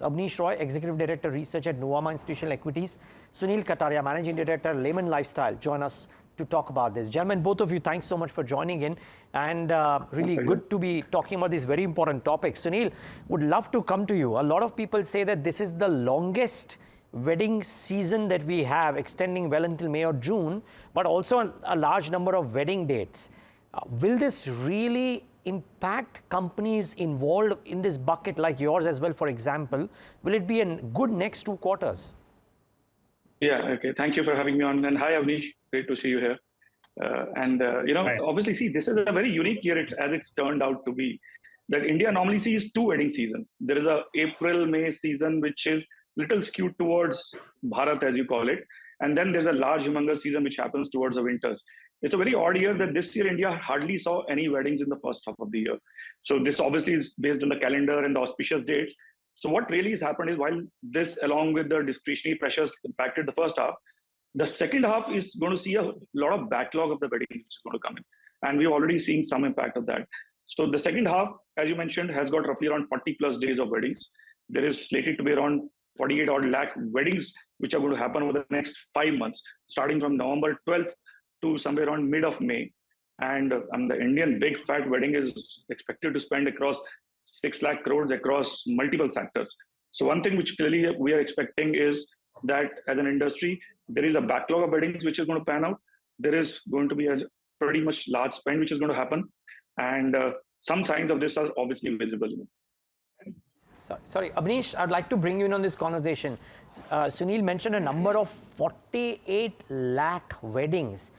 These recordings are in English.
Abneesh Roy, Executive Director, Research at Nuvama Institutional Equities. Sunil Kataria, Managing Director, Raymond Lifestyle, join us to talk about this. Gentlemen, both of you, thanks so much for joining in. And really good to be talking about this very important topic. Sunil, would love to come to you. A lot of people say that this is the longest wedding season that we have, extending well until May or June, but also a large number of wedding dates. Will this really impact companies involved in this bucket like yours as well, for example? Will it be a good next 2 quarters? Yeah, okay. Thank you for having me on. And hi, Abneesh. Great to see you here. Hi. Obviously, see, this is a very unique year as it's turned out to be. That India normally sees 2 wedding seasons. There is a April-May season, which is little skewed towards Bharat, as you call it. And then there's a large, humongous season, which happens towards the winters. It's a very odd year that this year India hardly saw any weddings in the first half of the year. So this obviously is based on the calendar and the auspicious dates. So what really has happened is, while this, along with the discretionary pressures, impacted the first half, the second half is going to see a lot of backlog of the weddings which is going to come in. And we've already seen some impact of that. So the second half, as you mentioned, has got roughly around 40 plus days of weddings. There is slated to be around 48 odd lakh weddings, which are going to happen over the next 5 months, starting from November 12th to somewhere around mid of May. And the Indian big fat wedding is expected to spend across 6 lakh crores across multiple sectors. So one thing which clearly we are expecting is that as an industry, there is a backlog of weddings which is going to pan out. There is going to be a pretty much large spend which is going to happen. And some signs of this are obviously visible. Sorry, Abneesh, I'd like to bring you in on this conversation. Sunil mentioned a number of 48 lakh weddings.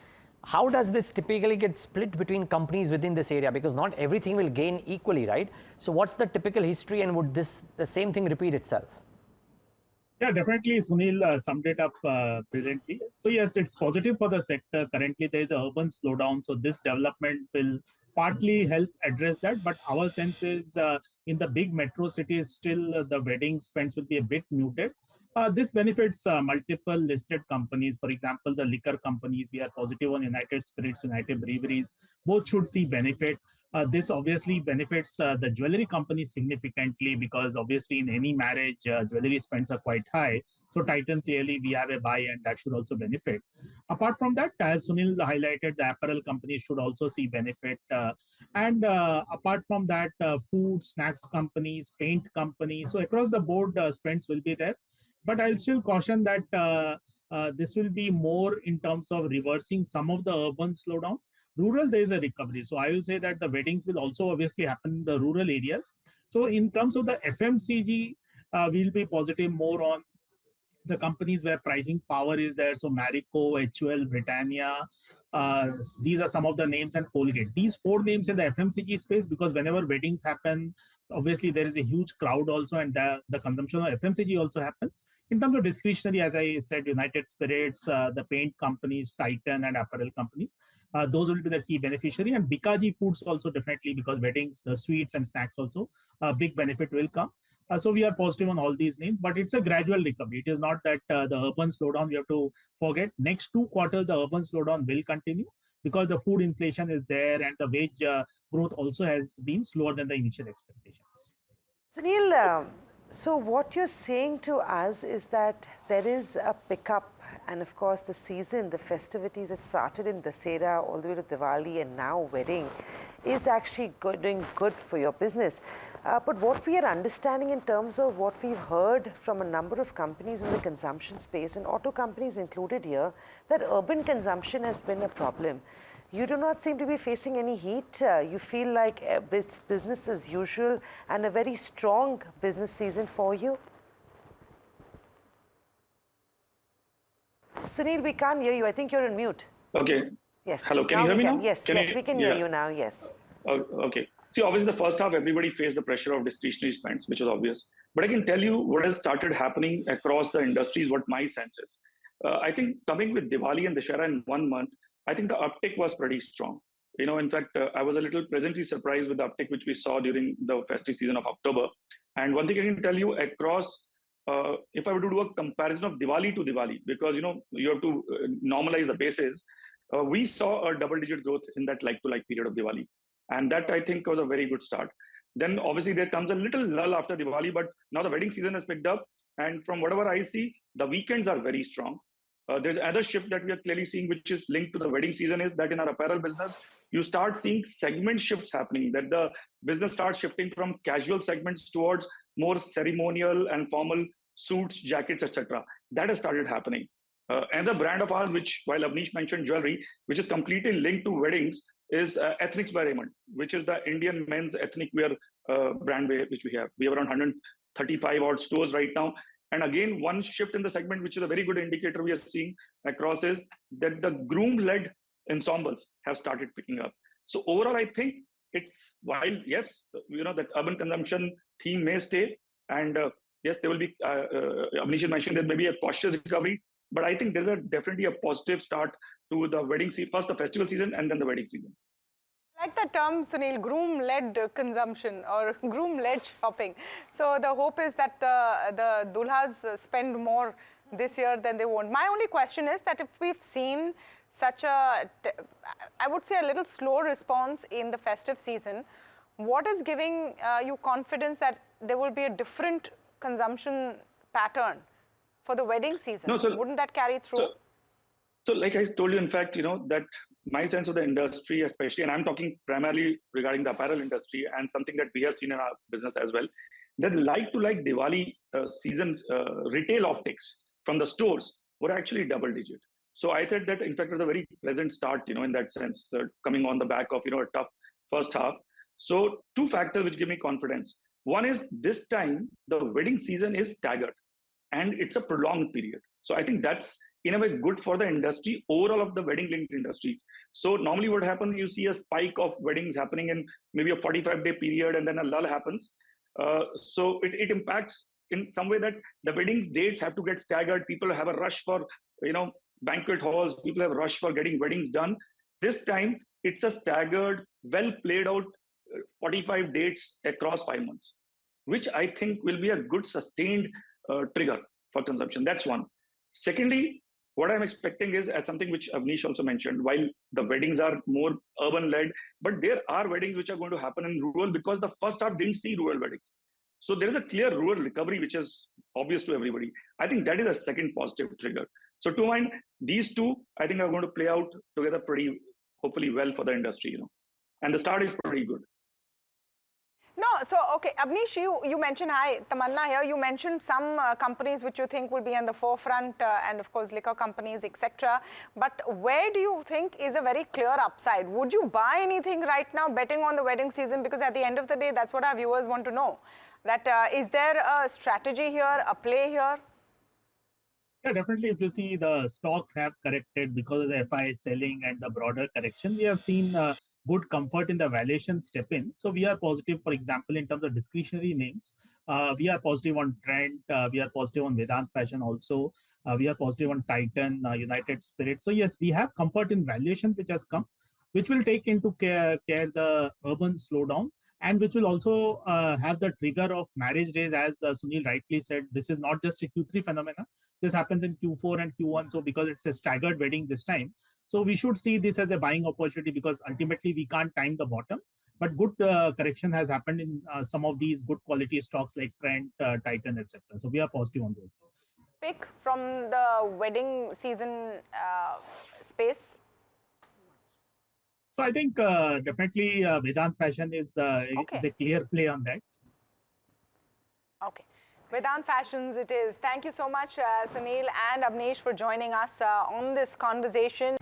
How does this typically get split between companies within this area? Because not everything will gain equally, right? So what's the typical history, and would the same thing repeat itself? Yeah, definitely. Sunil summed it up brilliantly. So yes, it's positive for the sector. Currently, there is an urban slowdown. So this development will partly help address that. But our sense is in the big metro cities, still the wedding spends will be a bit muted. This benefits multiple listed companies. For example, the liquor companies, we are positive on United Spirits, United Breweries. Both should see benefit. This obviously benefits the jewelry companies significantly, because obviously in any marriage, jewelry spends are quite high. So Titan, clearly we have a buy, and that should also benefit. Apart from that, as Sunil highlighted, the apparel companies should also see benefit. Apart from that, food, snacks companies, paint companies. So across the board, spends will be there. But I'll still caution that this will be more in terms of reversing some of the urban slowdown. Rural, there is a recovery. So I will say that the weddings will also obviously happen in the rural areas. So in terms of the FMCG, we'll be positive more on the companies where pricing power is there. So Marico, HUL, Britannia, these are some of the names, and Colgate. These 4 names in the FMCG space, because whenever weddings happen, obviously there is a huge crowd also, and the consumption of FMCG also happens. In terms of discretionary, as I said, United Spirits, the paint companies, Titan, and apparel companies, those will be the key beneficiary. And Backlog Foods also definitely, because weddings, the sweets and snacks also, a big benefit will come. So we are positive on all these names, but it's a gradual recovery. It is not that the urban slowdown, we have to forget. Next 2 quarters, the urban slowdown will continue, because the food inflation is there, and the wage growth also has been slower than the initial expectations. Sunil, so what you're saying to us is that there is a pickup, and of course the season, the festivities that started in Dussehra all the way to Diwali and now wedding is actually doing good for your business. But what we are understanding in terms of what we've heard from a number of companies in the consumption space, and auto companies included here, that urban consumption has been a problem. You do not seem to be facing any heat. You feel like it's business as usual and a very strong business season for you. Sunil, we can't hear you. I think you're on mute. Okay. Yes. Hello, can you hear me now? Yes, we can hear you now, yes. Okay. See, obviously the first half, everybody faced the pressure of discretionary spends, which was obvious. But I can tell you what has started happening across the industries, what my sense is. I think coming with Diwali and Dussehra in 1 month, I think the uptick was pretty strong. In fact, I was a little pleasantly surprised with the uptick which we saw during the festive season of October. And one thing I can tell you across, if I were to do a comparison of Diwali to Diwali, because you have to normalize the basis, we saw a double-digit growth in that like-to-like period of Diwali. And that, I think, was a very good start. Then obviously there comes a little lull after Diwali, but now the wedding season has picked up. And from whatever I see, the weekends are very strong. There's another shift that we are clearly seeing, which is linked to the wedding season, is that in our apparel business, you start seeing segment shifts happening, that the business starts shifting from casual segments towards more ceremonial and formal suits, jackets, etc. That has started happening. Another brand of ours, which while Abneesh mentioned jewelry, which is completely linked to weddings, is Ethnics by Raymond, which is the Indian men's ethnic wear brand which we have. We have around 135 odd stores right now. And again, one shift in the segment, which is a very good indicator we are seeing across, is that the groom-led ensembles have started picking up. So overall, I think it's, while yes, that urban consumption theme may stay, and yes, there will be, Abneesh mentioned there may be a cautious recovery, but I think there's definitely a positive start to the wedding season, first the festival season and then the wedding season. I like that term, Sunil, groom-led consumption or groom-led shopping. So the hope is that the dulhas spend more this year than they won't. My only question is that if we've seen such a, I would say a little slow response in the festive season, what is giving you confidence that there will be a different consumption pattern for the wedding season? No, so, wouldn't that carry through? So like I told you, in fact, that my sense of the industry, especially, and I'm talking primarily regarding the apparel industry and something that we have seen in our business as well, that like Diwali seasons, retail optics from the stores were actually double digit. So I thought that, in fact, it was a very pleasant start, in that sense, coming on the back of, a tough first half. So two factors which give me confidence. One is this time the wedding season is staggered and it's a prolonged period. So I think that's in a way good for the industry, overall of the wedding linked industries. So normally what happens, you see a spike of weddings happening in maybe a 45-day period and then a lull happens. So it impacts in some way that the wedding dates have to get staggered. People have a rush for, banquet halls. People have a rush for getting weddings done. This time it's a staggered, well played out 45 dates across 5 months, which I think will be a good sustained trigger for consumption. That's one. Secondly, what I'm expecting is, as something which Abneesh also mentioned, while the weddings are more urban-led, but there are weddings which are going to happen in rural because the first half didn't see rural weddings. So there is a clear rural recovery, which is obvious to everybody. I think that is a second positive trigger. So to mind, these two, I think are going to play out together pretty, hopefully well for the industry, And the start is pretty good. No, so okay, Abneesh, you mentioned, hi, Tamanna here, you mentioned some companies which you think will be on the forefront and of course liquor companies, etc. But where do you think is a very clear upside? Would you buy anything right now betting on the wedding season? Because at the end of the day, that's what our viewers want to know. That is there a strategy here, a play here? Yeah, definitely. If you see the stocks have corrected because of the FI selling and the broader correction, we have seen good comfort in the valuation step in. So we are positive, for example, in terms of discretionary names. We are positive on Trent. We are positive on Vedant Fashion also. We are positive on Titan, United Spirit. So yes, we have comfort in valuation which has come, which will take into care the urban slowdown, and which will also have the trigger of marriage days, as Sunil rightly said. This is not just a Q3 phenomena. This happens in Q4 and Q1. So because it's a staggered wedding this time, so we should see this as a buying opportunity, because ultimately we can't time the bottom. But good correction has happened in some of these good quality stocks like Trent, Titan, etc. So we are positive on those things. Pick from the wedding season space? So I think definitely Vedant Fashion is a clear play on that. Okay. Vedant Fashions it is. Thank you so much, Sunil and Abneesh, for joining us on this conversation.